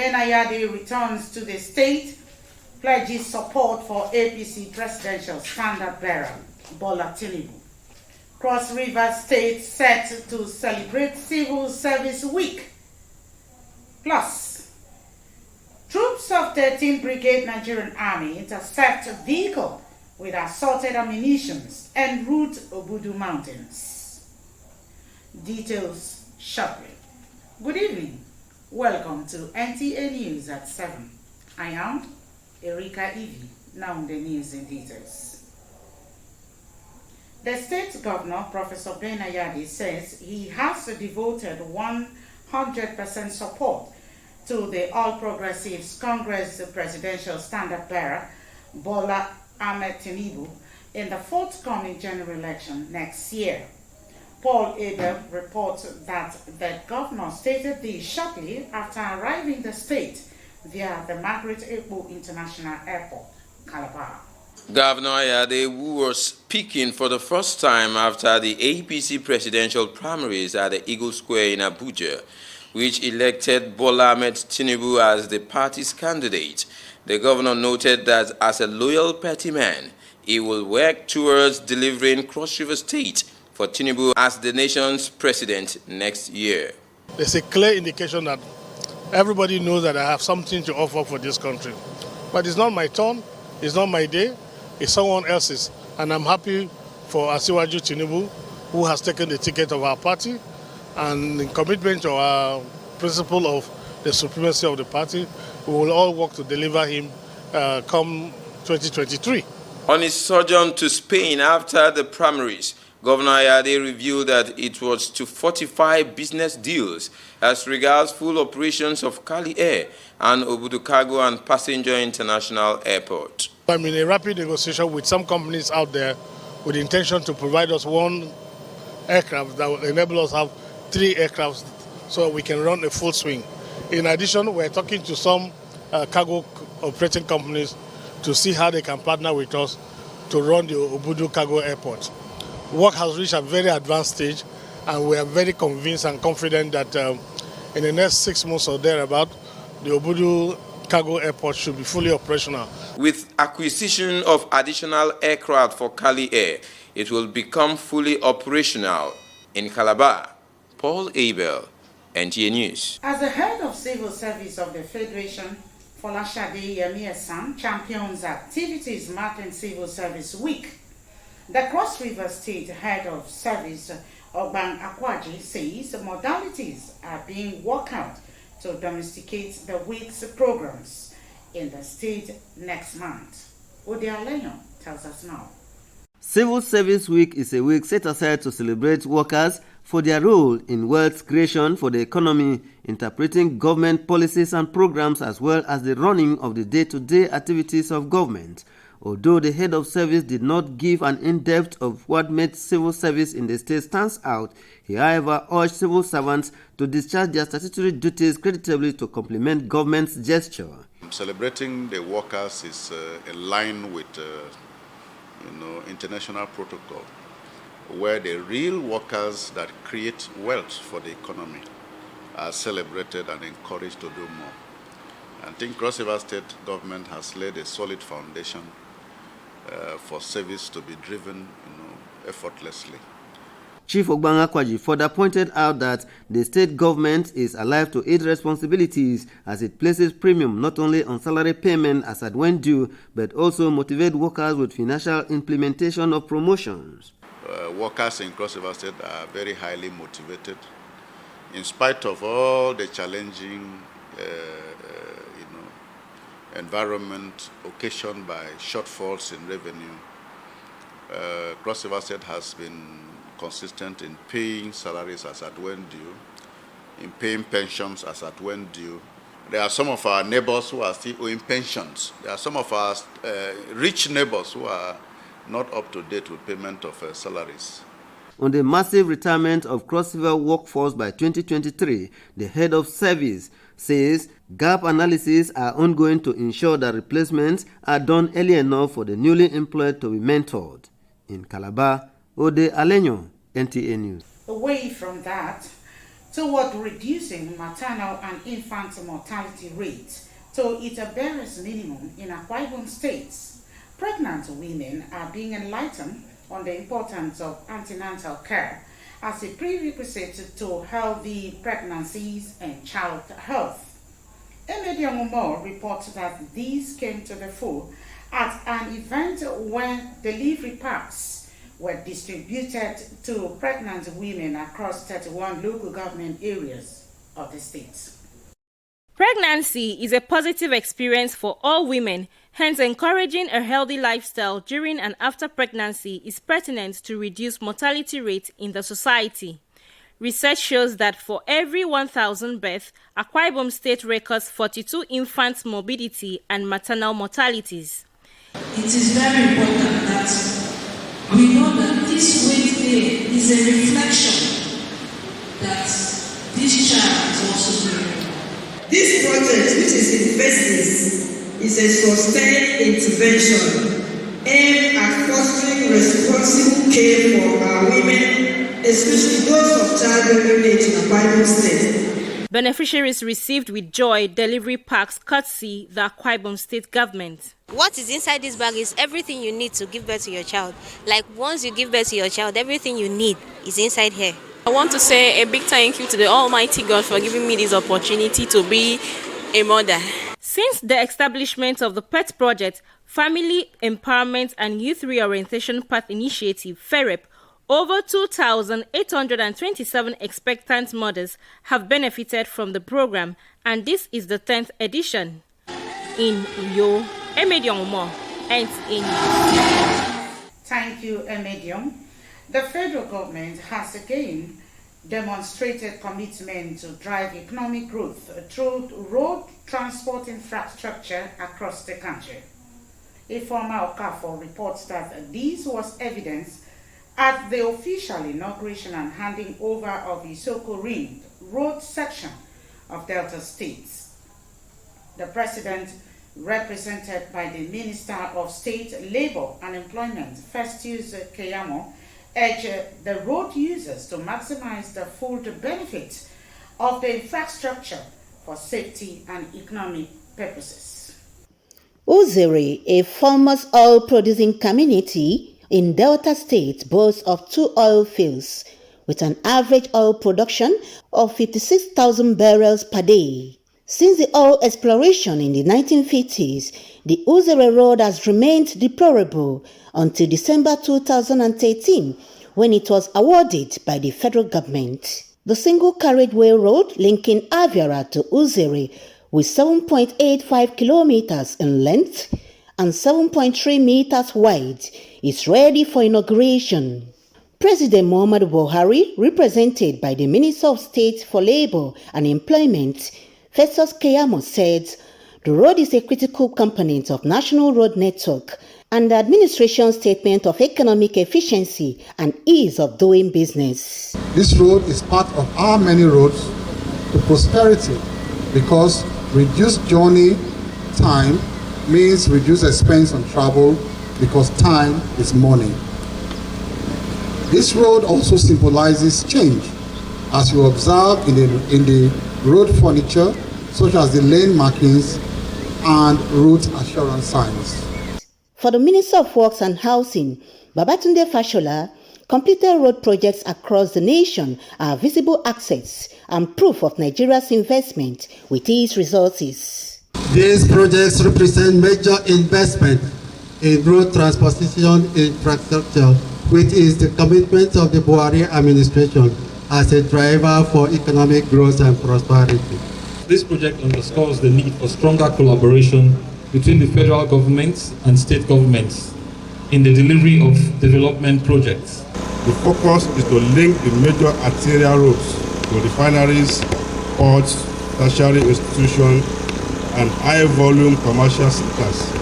Benayade returns to the state, pledges support for APC presidential standard bearer, Bola Tinubu. Cross River State set to celebrate Civil Service Week. Plus, troops of 13th Brigade Nigerian Army intercept a vehicle with assorted ammunition en route Obudu Mountains. Details shortly. Good evening. Welcome to NTA News at 7. I am Erika Ivi. Now the news in details. The state governor, Professor Benayade, says he has devoted 100% support to the All Progressives Congress presidential standard bearer, Bola Ahmed Tinubu, in the forthcoming general election next year. Paul Abel reports that the governor stated this shortly after arriving the state via the Margaret Ekpo International Airport, Calabar. Governor Ayade, who was speaking for the first time after the APC presidential primaries at the Eagle Square in Abuja, which elected Bola Ahmed Tinubu as the party's candidate. The governor noted that as a loyal party man, he will work towards delivering Cross River State for Tinubu as the nation's president next year. There's a clear indication that everybody knows that I have something to offer for this country. But it's not my turn, it's not my day, it's someone else's. And I'm happy for Asiwaju Tinubu, who has taken the ticket of our party, and in commitment to our principle of the supremacy of the party, we will all work to deliver him come 2023. On his sojourn to Spain after the primaries, Governor Ayade revealed that it was to fortify business deals as regards full operations of Cali Air and Obudu Cargo and Passenger International Airport. I'm in a rapid negotiation with some companies out there with the intention to provide us one aircraft that will enable us to have 3 aircrafts so we can run a full swing. In addition, we're talking to some cargo operating companies to see how they can partner with us to run the Obudu Cargo Airport. Work has reached a very advanced stage, and we are very convinced and confident that in the next 6 months or thereabout, the Obudu Cargo Airport should be fully operational. With acquisition of additional aircraft for Cali Air, it will become fully operational. In Calabar, Paul Abel, NTA News. As the head of civil service of the Federation, Folashade Yemi-Esan champions activities marking Civil Service Week. The Cross River State head of service, Ogban Akwaji, says modalities are being worked out to domesticate the week's programs in the state next month. Ode Alenyo tells us now. Civil Service Week is a week set aside to celebrate workers for their role in wealth creation for the economy, interpreting government policies and programs, as well as the running of the day-to-day activities of government. Although the head of service did not give an in-depth of what made civil service in the state stands out, he however urged civil servants to discharge their statutory duties creditably to complement government's gesture. Celebrating the workers is in line with international protocol, where the real workers that create wealth for the economy are celebrated and encouraged to do more. I think Cross River State government has laid a solid foundation for service to be driven effortlessly. Chief Ogban Akwaji further pointed out that the state government is alive to its responsibilities as it places premium not only on salary payment as at when due, but also motivate workers with financial implementation of promotions. Workers in Cross River State are very highly motivated. In spite of all the challenging environment occasioned by shortfalls in revenue, Cross River State has been consistent in paying salaries as at when due, in paying pensions as at when due. There are some of our neighbors who are still owing pensions. There are some of our rich neighbors who are not up to date with payment of salaries. On the massive retirement of Cross River workforce by 2023, the head of service says gap analyses are ongoing to ensure that replacements are done early enough for the newly employed to be mentored. In Calabar, Ode Alenyo, NTA News. Away from that, toward reducing maternal and infant mortality rates to its barest minimum in Akwa Ibom states. Pregnant women are being enlightened on the importance of antenatal care as a prerequisite to healthy pregnancies and child health. Emediamumo reports that these came to the fore at an event when delivery packs were distributed to pregnant women across 31 local government areas of the state. Pregnancy is a positive experience for all women, hence encouraging a healthy lifestyle during and after pregnancy is pertinent to reduce mortality rate in the society. Research shows that for every 1,000 births, Akwa Ibom State records 42 infant morbidity and maternal mortalities. It is very important that we know that this weight there is a reflection that this child is also doing. This project, which is in phases, is a sustained intervention aimed at fostering responsible care for our women, especially those of childbearing age in Akwa Ibom State. Beneficiaries received with joy delivery packs courtesy the Akwa Ibom State government. What is inside this bag is everything you need to give birth to your child. Like once you give birth to your child, everything you need is inside here. I want to say a big thank you to the Almighty God for giving me this opportunity to be a mother. Since the establishment of the PET project, Family Empowerment and Youth Reorientation Path Initiative, FEREP, over 2,827 expectant mothers have benefited from the program, and this is the 10th edition. In Uyo, Emedion Mo, NTA. Thank you, Emedion. The federal government has again demonstrated commitment to drive economic growth through road transport infrastructure across the country. A former Okafor reports that this was evidenced at the official inauguration and handing over of the Isoko Ring road section of Delta States. The president, represented by the Minister of State Labor and Employment, Festus Keyamo, urged the road users to maximize the full benefit of the infrastructure for safety and economic purposes. Uzere, a famous oil-producing community in Delta State, boasts of 2 oil fields with an average oil production of 56,000 barrels per day. Since the oil exploration in the 1950s, the Uzere Road has remained deplorable until December 2013, when it was awarded by the federal government. The single carriageway road linking Aviara to Uzere, with 7.85 kilometers in length and 7.3 meters wide, is ready for inauguration. President Muhammadu Buhari, represented by the Minister of State for Labor and Employment, Festus Keyamo, said the road is a critical component of national road network and the administration's statement of economic efficiency and ease of doing business. This road is part of our many roads to prosperity because reduced journey time means reduced expense on travel because time is money. This road also symbolizes change, as you observe in the road furniture, such as the lane markings and route assurance signs. For the Minister of Works and Housing, Babatunde Fashola, completed road projects across the nation are visible assets and proof of Nigeria's investment with its resources. These projects represent major investment in road transportation infrastructure, which is the commitment of the Buhari administration as a driver for economic growth and prosperity. This project underscores the need for stronger collaboration between the federal government and state governments in the delivery of development projects. The focus is to link the major arterial roads to refineries, ports, tertiary institutions, and high-volume commercial sectors.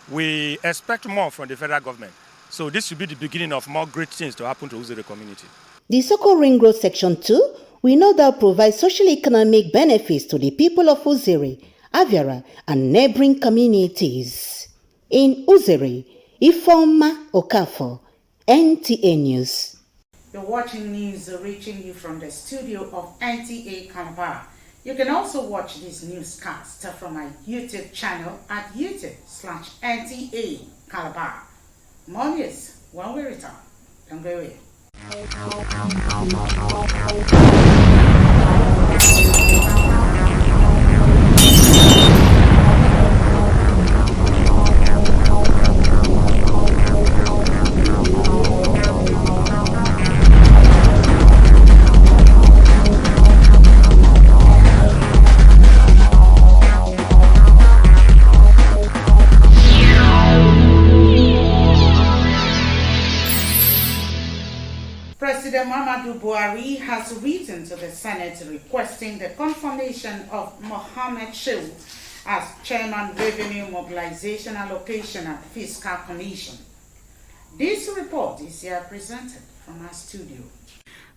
We expect more from the federal government, so this should be the beginning of more great things to happen to Uzere community. The Isoko Ring Road Section 2 will no doubt provide social-economic benefits to the people of Uzere, Aviara, and neighboring communities. In Uzere, Ifeoma Okafor, NTA News. You're watching news reaching you from the studio of Nta Calabar. You can also watch this newscast from my YouTube channel at YouTube/NTA Calabar. More news when we return. Don't go away. President Muhammadu Buhari has written to the Senate requesting the confirmation of Mohammed Shehu as Chairman Revenue Mobilization Allocation and Fiscal Commission. This report is here presented from our studio.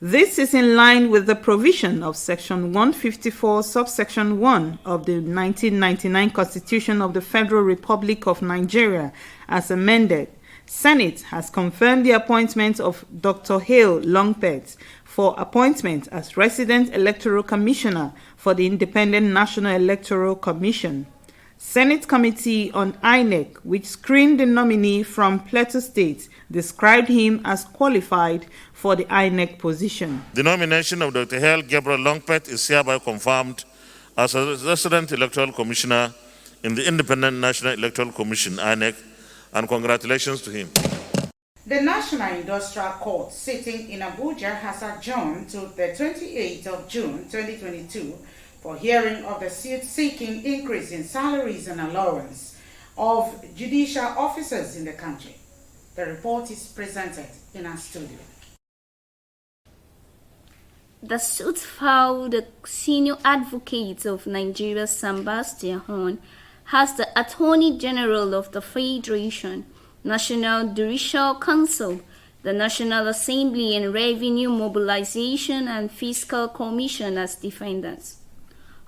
This is in line with the provision of Section 154, subsection 1 of the 1999 Constitution of the Federal Republic of Nigeria, as amended. Senate has confirmed the appointment of Dr. Hale Longpet for appointment as Resident Electoral Commissioner for the Independent National Electoral Commission. Senate Committee on INEC, which screened the nominee from Plateau State, described him as qualified for the INEC position. The nomination of Dr. Hale Gabriel Longpet is hereby confirmed as a Resident Electoral Commissioner in the Independent National Electoral Commission, INEC, and congratulations to him. The National Industrial Court sitting in Abuja has adjourned to the 28th of June 2022 for hearing of the suit seeking increase in salaries and allowance of judicial officers in the country. The report is presented in our studio. The suit filed the senior advocate of Nigeria, Sebastian Horn, has the Attorney General of the Federation, National Judicial Council, the National Assembly and Revenue Mobilization and Fiscal Commission as defendants.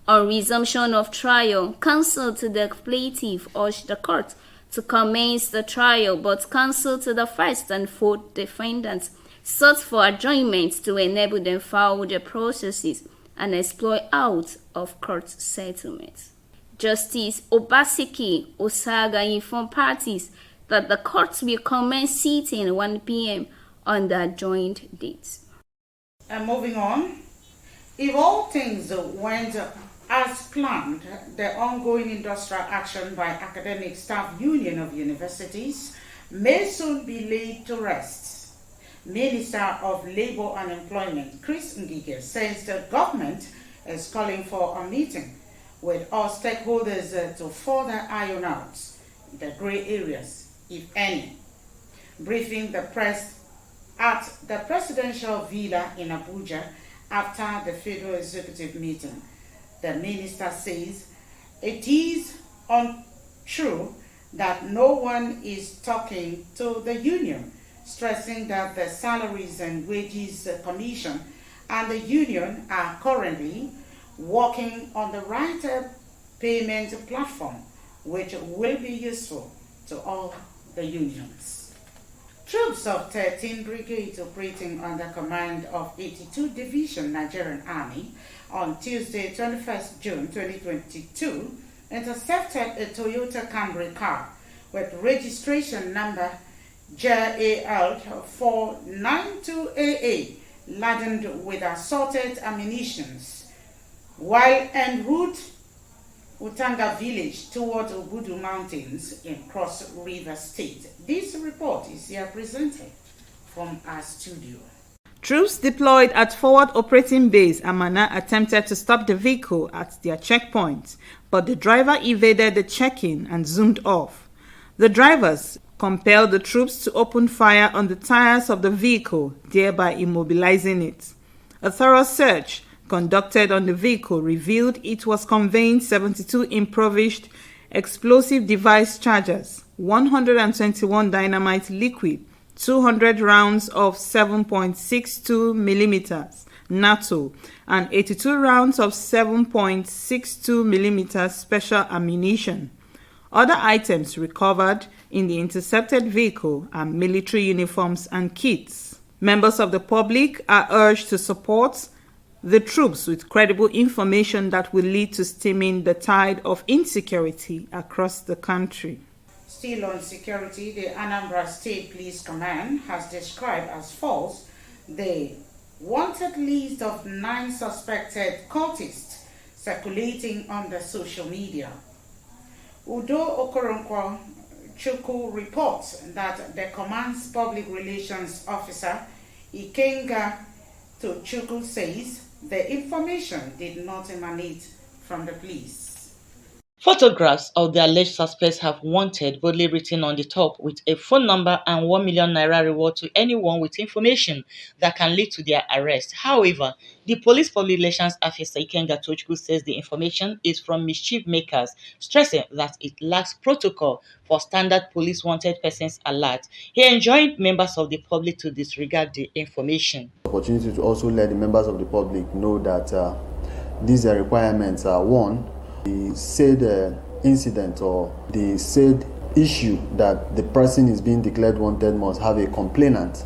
On resumption of trial, counsel to the plaintiff urged the court to commence the trial, but counsel to the first and fourth defendants sought for adjournment to enable them file their processes and exploit out of court settlements. Justice Obaseki Osaga informed parties that the court will commence sitting 1 p.m. on the adjourned date. And moving on, if all things went as planned, the ongoing industrial action by Academic Staff Union of Universities may soon be laid to rest. Minister of Labor and Employment, Chris Ngige, says the government is calling for a meeting with all stakeholders to further iron out the gray areas, if any. Briefing the press at the presidential villa in Abuja after the Federal Executive meeting, the minister says it is untrue that no one is talking to the union, stressing that the Salaries and Wages Commission and the union are currently working on the right payment platform, which will be useful to all the unions. Troops of 13 Brigade operating under command of 82 Division Nigerian Army on Tuesday, 21st June 2022, intercepted a Toyota Camry car with registration number JAL 492AA laden with assorted ammunitions while en route Utanga village toward Obudu Mountains in Cross River State. This report is here presented from our studio. Troops deployed at Forward Operating Base Amana attempted to stop the vehicle at their checkpoint, but the driver evaded the check-in and zoomed off. The drivers compelled the troops to open fire on the tires of the vehicle, thereby immobilizing it. A thorough search conducted on the vehicle revealed it was conveying 72 improvised explosive device charges, 121 dynamite liquid, 200 rounds of 7.62 millimeters NATO, and 82 rounds of 7.62 millimeters special ammunition. Other items recovered in the intercepted vehicle are military uniforms and kits. Members of the public are urged to support the troops with credible information that will lead to stemming the tide of insecurity across the country. Still on security, the Anambra State Police Command has described as false the wanted list of 9 suspected cultists circulating on the social media. Udo Okoronkwo Chukwu reports that the command's public relations officer, Ikenga Tochukwu, says the information did not emanate from the police. Photographs of the alleged suspects have wanted boldly written on the top with a phone number and 1 million naira reward to anyone with information that can lead to their arrest. However, the police public relations officer Ikenga Tochukwu says the information is from mischief makers, stressing that it lacks protocol for standard police wanted persons alert. He enjoined members of the public to disregard the information. Opportunity to also let the members of the public know that these requirements are one, the said incident or the said issue that the person is being declared wanted must have a complainant.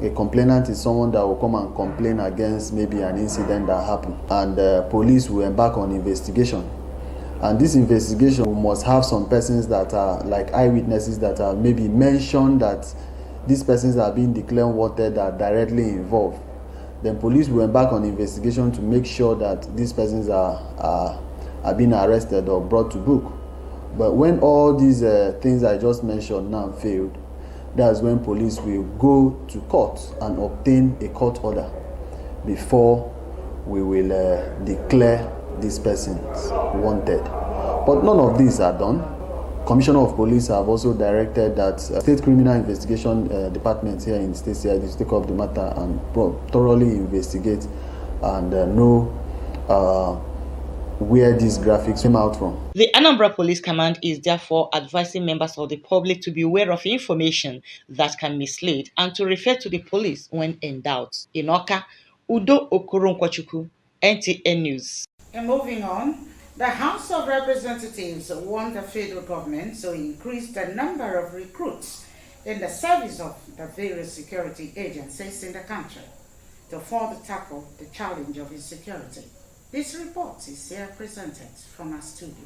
A complainant is someone that will come and complain against maybe an incident that happened, and the police will embark on investigation. And this investigation must have some persons that are like eyewitnesses that are maybe mentioned that these persons are being declared wanted are directly involved. Then police will embark on investigation to make sure that these persons are being arrested or brought to book. But when all these things I just mentioned now failed, that's when police will go to court and obtain a court order before we will declare these persons wanted. But none of these are done. Commissioner of Police have also directed that State Criminal Investigation Department here in State CID to take up the matter and thoroughly investigate and know where these graphics came out from. The Anambra Police Command is therefore advising members of the public to be aware of information that can mislead and to refer to the police when in doubt. In Awka, Udo Okoronkwo, NTA News. And moving on, the House of Representatives want the federal government to increase the number of recruits in the service of the various security agencies in the country to further tackle the challenge of insecurity. This report is here presented from our studio.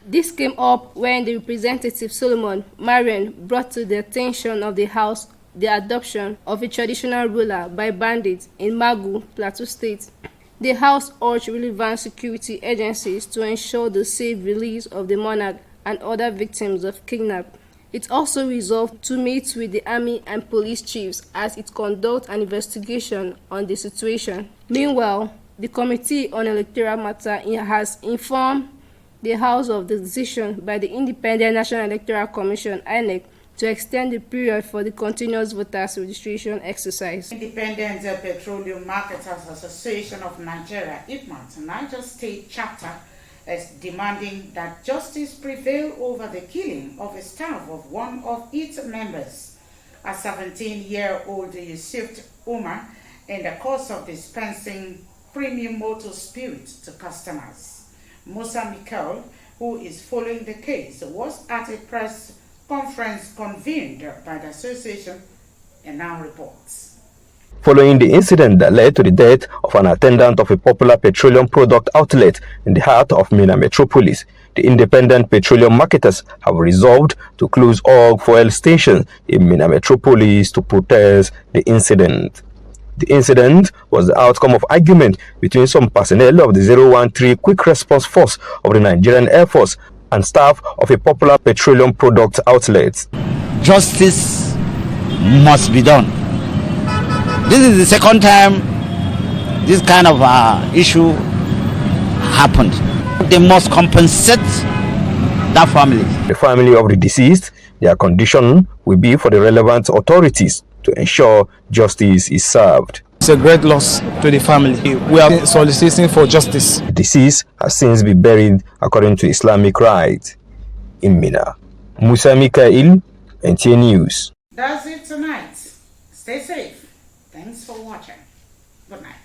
This came up when the Representative Solomon Marion brought to the attention of the House the adoption of a traditional ruler by bandits in Magu, Plateau State. The House urged relevant security agencies to ensure the safe release of the monarch and other victims of kidnapping. It also resolved to meet with the army and police chiefs as it conducts an investigation on the situation. Meanwhile, the Committee on Electoral Matters has informed the House of the decision by the Independent National Electoral Commission (INEC) to extend the period for the continuous voters registration exercise. Independent Petroleum Marketers Association of Nigeria (IPMAT) Niger State Chapter is demanding that justice prevail over the killing of a staff of one of its members, a 17-year-old Yusuf Umar, in the course of dispensing premium motor spirits to customers. Musa Mikel, who is following the case, was at a press conference convened by the association and now reports. Following the incident that led to the death of an attendant of a popular petroleum product outlet in the heart of Mina Metropolis, the independent petroleum marketers have resolved to close all fuel stations in Mina Metropolis to protest the incident. The incident was the outcome of argument between some personnel of the 013 Quick Response Force of the Nigerian Air Force and staff of a popular petroleum product outlet. Justice must be done. This is the second time this kind of issue happened. They must compensate that family. The family of the deceased, their condition will be for the relevant authorities to ensure justice is served. It's a great loss to the family. We are soliciting for justice. The deceased has since been buried according to Islamic rite in Mina. Musa Mikael, NTA News. That's it tonight. Stay safe. Thanks for watching. Good night.